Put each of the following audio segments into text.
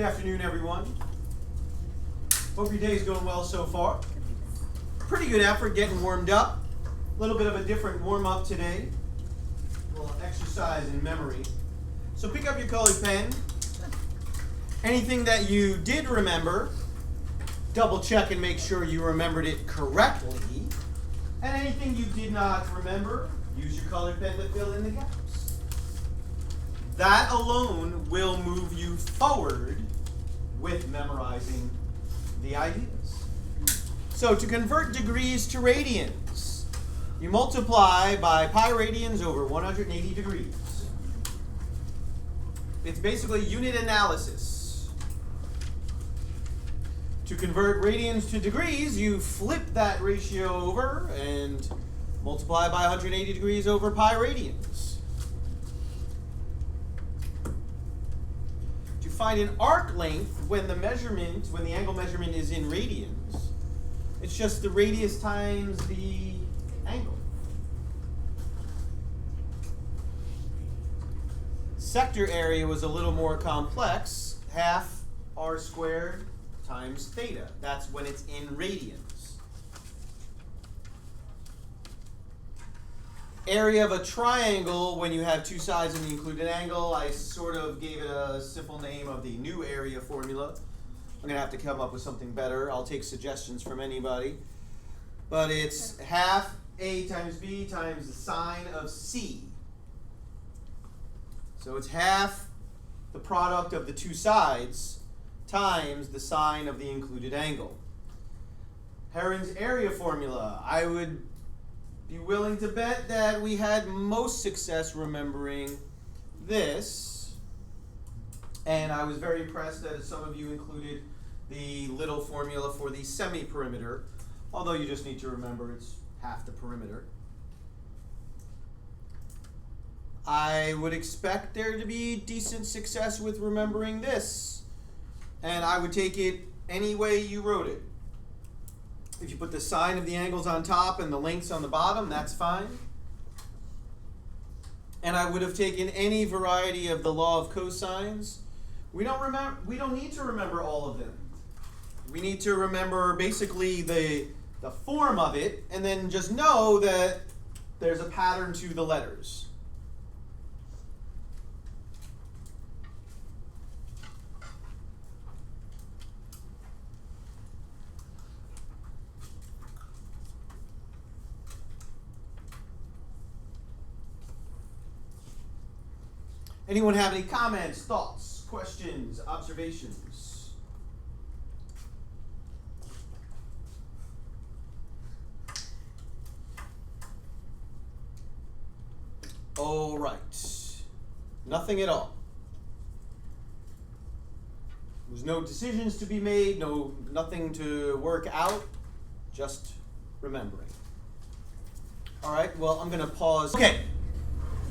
afternoon, everyone. Hope your day is going well so far. Pretty good effort getting warmed up. A little bit of a different warm-up today. A little exercise in memory. So pick up your colored pen. Anything that you did remember, double check and make sure you remembered it correctly. And anything you did not remember, use your colored pen to fill in the gaps. That alone will move you forward with memorizing the ideas. So to convert degrees to radians, you multiply by pi radians over 180 degrees. It's basically unit analysis. To convert radians to degrees, you flip that ratio over and multiply by 180 degrees over pi radians. To find an arc length when the angle measurement is in radians, it's just the radius times the angle. Sector area was a little more complex, half r squared times theta. That's when it's in radians. Area of a triangle when you have two sides and the included angle, I sort of gave it a simple name of the new area formula. I'm going to have to come up with something better. I'll take suggestions from anybody. But it's half a times b times the sine of c. So it's half the product of the two sides times the sine of the included angle. Heron's area formula, I would be willing to bet that we had most success remembering this. And I was very impressed that some of you included the little formula for the semi-perimeter, although you just need to remember it's half the perimeter. I would expect there to be decent success with remembering this, and I would take it any way you wrote it. If you put the sine of the angles on top and the lengths on the bottom, that's fine. And I would have taken any variety of the law of cosines. We don't need to remember all of them. We need to remember basically the form of it, and then just know that there's a pattern to the letters. Anyone have any comments, thoughts, questions, observations? All right. Nothing at all. There's no decisions to be made, nothing to work out, just remembering. All right, well, I'm going to pause. Okay,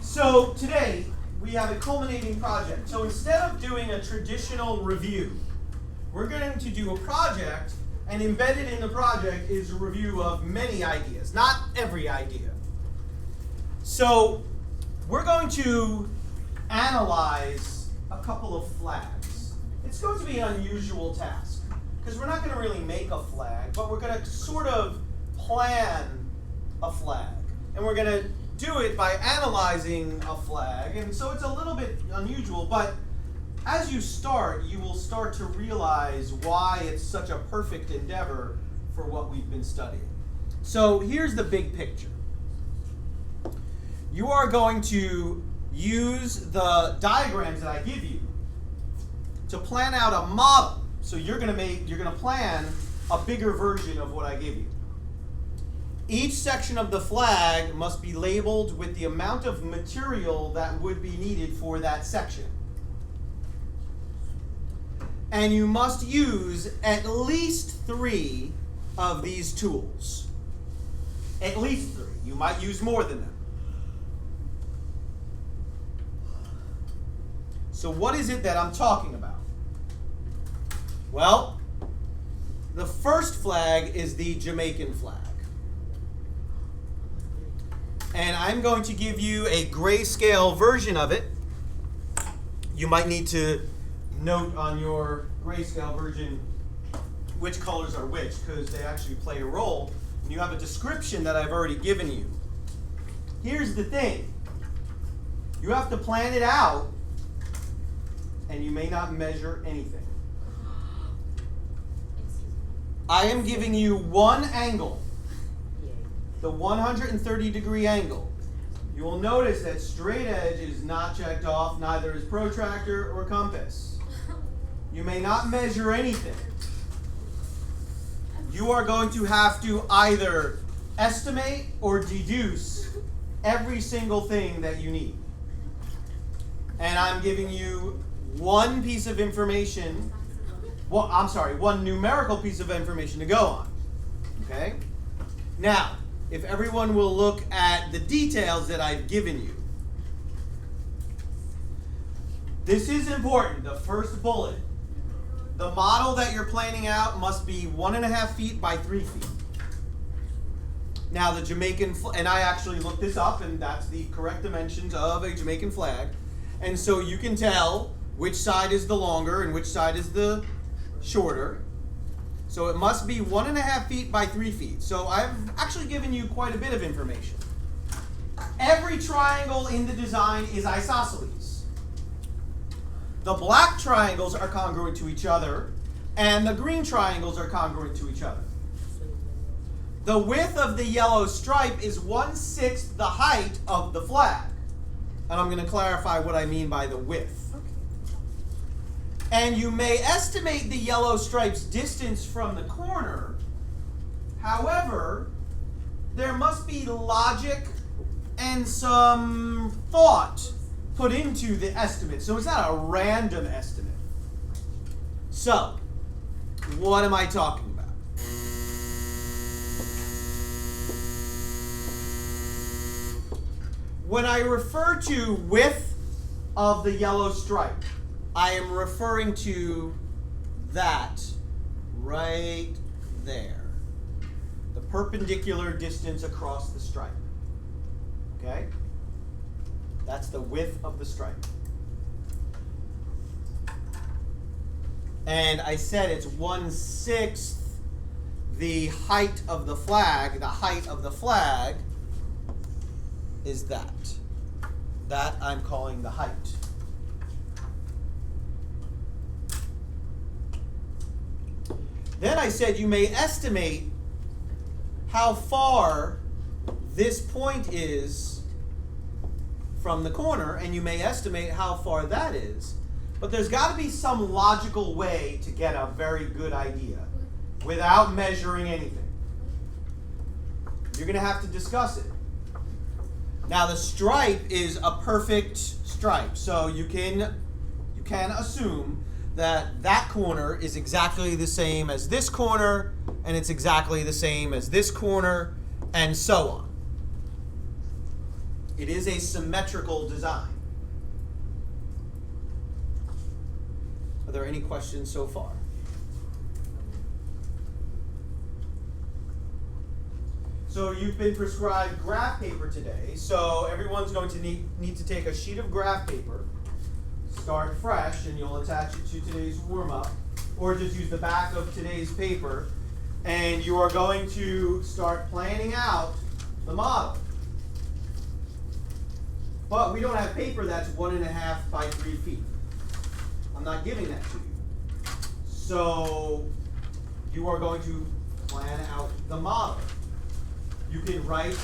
so today we have a culminating project. So instead of doing a traditional review, we're going to do a project, and embedded in the project is a review of many ideas, not every idea. So we're going to analyze a couple of flags. It's going to be an unusual task, because we're not going to really make a flag, but we're going to sort of plan a flag. And we're going to do it by analyzing a flag, and so it's a little bit unusual, but as you start, you will start to realize why it's such a perfect endeavor for what we've been studying. So here's the big picture. You are going to use the diagrams that I give you to plan out a model. So you're going to plan a bigger version of what I give you. Each section of the flag must be labeled with the amount of material that would be needed for that section. And you must use at least 3 of these tools. At least 3. You might use more than them. So what is it that I'm talking about? Well, the first flag is the Jamaican flag. And I'm going to give you a grayscale version of it. You might need to note on your grayscale version which colors are which, because they actually play a role. And you have a description that I've already given you. Here's the thing. You have to plan it out, and you may not measure anything. I am giving you one angle, the 130-degree angle. You will notice that straight edge is not checked off, neither is protractor or compass. You may not measure anything. You are going to have to either estimate or deduce every single thing that you need. And I'm giving you one piece of information, one numerical piece of information to go on. Okay? Now, if everyone will look at the details that I've given you. This is important, the first bullet. The model that you're planning out must be 1.5 feet by 3 feet. Now the Jamaican, and I actually looked this up, and that's the correct dimensions of a Jamaican flag. And so you can tell which side is the longer and which side is the shorter. So it must be 1.5 feet by 3 feet. So I've actually given you quite a bit of information. Every triangle in the design is isosceles. The black triangles are congruent to each other, and the green triangles are congruent to each other. The width of the yellow stripe is 1/6 the height of the flag. And I'm going to clarify what I mean by the width. And you may estimate the yellow stripe's distance from the corner. However, there must be logic and some thought put into the estimate. So it's not a random estimate. So, what am I talking about? When I refer to width of the yellow stripe, I am referring to that right there. The perpendicular distance across the stripe. Okay? That's the width of the stripe. And I said it's 1/6 the height of the flag. The height of the flag is that. That I'm calling the height. Then I said you may estimate how far this point is from the corner, and you may estimate how far that is. But there's got to be some logical way to get a very good idea without measuring anything. You're going to have to discuss it. Now the stripe is a perfect stripe, so you can assume that that corner is exactly the same as this corner, and it's exactly the same as this corner, and so on. It is a symmetrical design. Are there any questions so far? So you've been prescribed graph paper today, so everyone's going to need to take a sheet of graph paper, start fresh, and you'll attach it to today's warm-up, or just use the back of today's paper, and you are going to start planning out the model. But we don't have paper that's 1.5 by 3 feet. I'm not giving that to you. So you are going to plan out the model. You can write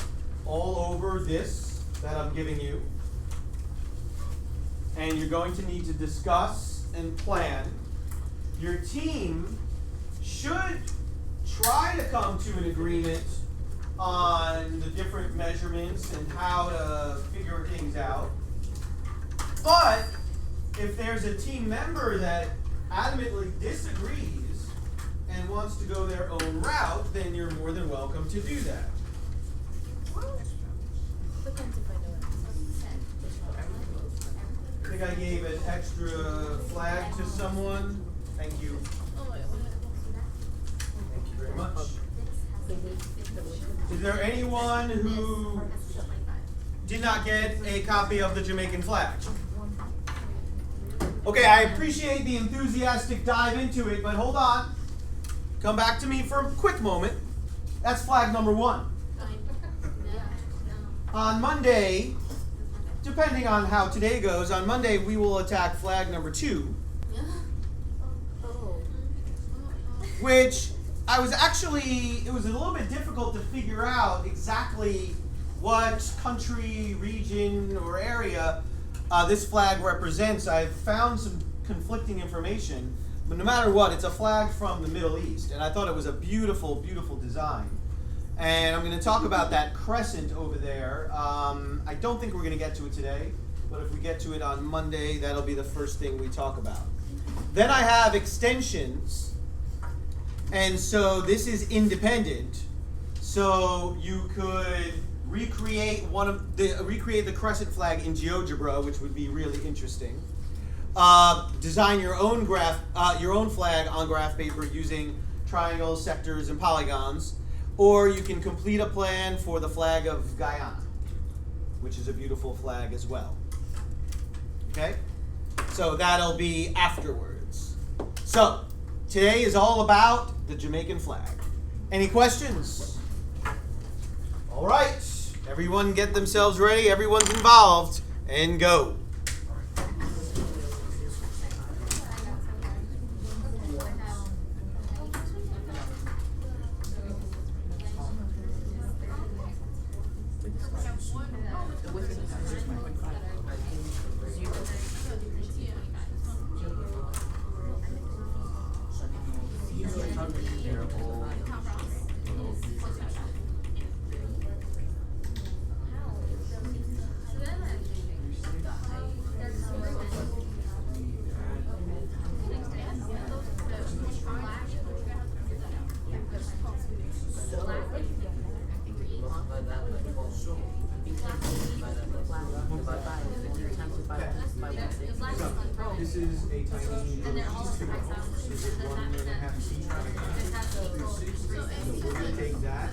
all over this that I'm giving you. And you're going to need to discuss and plan. Your team should try to come to an agreement on the different measurements and how to figure things out. But if there's a team member that adamantly disagrees and wants to go their own route, then you're more than welcome to do that. I think I gave an extra flag to someone. Thank you. Thank you very much. Is there anyone who did not get a copy of the Jamaican flag? Okay, I appreciate the enthusiastic dive into it, but hold on. Come back to me for a quick moment. That's flag number 1. On Monday, depending on how today goes, on Monday we will attack flag number 2, which it was a little bit difficult to figure out exactly what country, region, or area this flag represents. I've found some conflicting information, but no matter what, it's a flag from the Middle East, and I thought it was a beautiful, beautiful design. And I'm going to talk about that crescent over there. I don't think we're going to get to it today, but if we get to it on Monday, that'll be the first thing we talk about. Then I have extensions, and so this is independent. So you could recreate the crescent flag in GeoGebra, which would be really interesting. Design your own flag on graph paper using triangles, sectors, and polygons. Or you can complete a plan for the flag of Guyana, which is a beautiful flag as well. Okay? So that'll be afterwards. So today is all about the Jamaican flag. Any questions? All right. Everyone get themselves ready. Everyone's involved. And go. This is a tiny little This is 1.5 feet. So we're going to take that.